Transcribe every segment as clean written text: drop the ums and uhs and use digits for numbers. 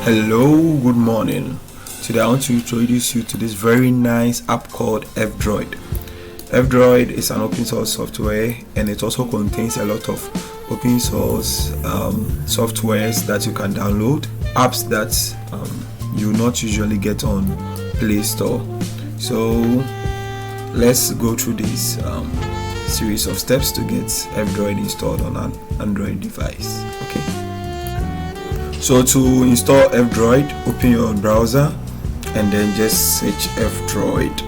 Hello, good morning. Today I want to introduce you to this very nice app called F-Droid. F-Droid is an open source software, and it also contains a lot of open source softwares that you can download, apps that you will not usually get on Playstore. So let's go through this series of steps to get F-Droid installed on an Android device. Okay. So to install F-Droid, open your browser and then just search F-Droid.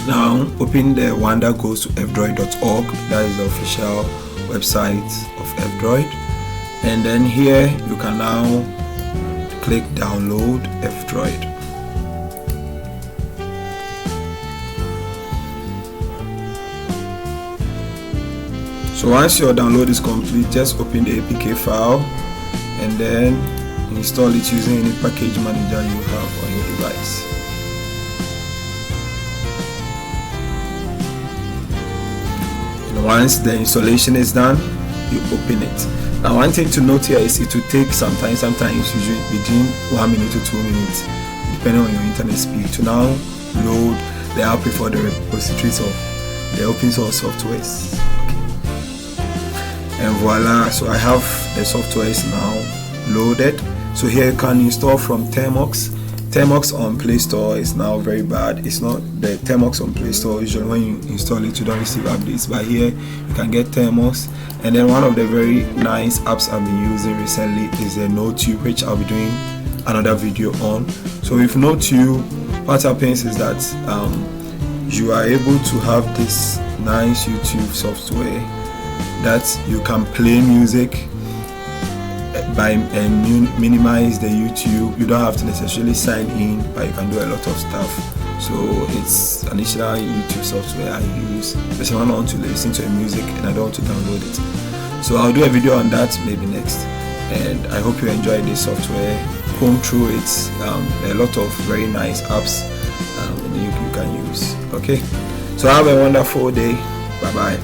Now open the one that goes to fdroid.org. That is the official website of F-Droid, and then here you can now click download F-Droid. So once your download is complete, just open the APK file and then install it using any package manager you have on your device. And once the installation is done, you open it. Now one thing to note here is it will take sometimes usually between 1 minute to 2 minutes, depending on your internet speed, to now load the app for the repositories of the open source softwares. And voila, so I have the software is now loaded. So here you can install from Termux. Termux on Playstore is now very bad. It's not the Termux on Playstore. Usually when you install it, you don't receive updates, but here you can get Termux. And then one of the very nice apps I've been using recently is the NodeTube, which I'll be doing another video on. So with NodeTube, what happens is that you are able to have this nice YouTube software that you can play music by and minimize the YouTube. You don't have to necessarily sign in, but you can do a lot of stuff. So it's an additional YouTube software I use, especially when I want to listen to music and I don't want to download it. So I'll do a video on that maybe next, and I hope you enjoy this software. Comb through it, a lot of very nice apps you can use. Okay, so have a wonderful day. Bye bye.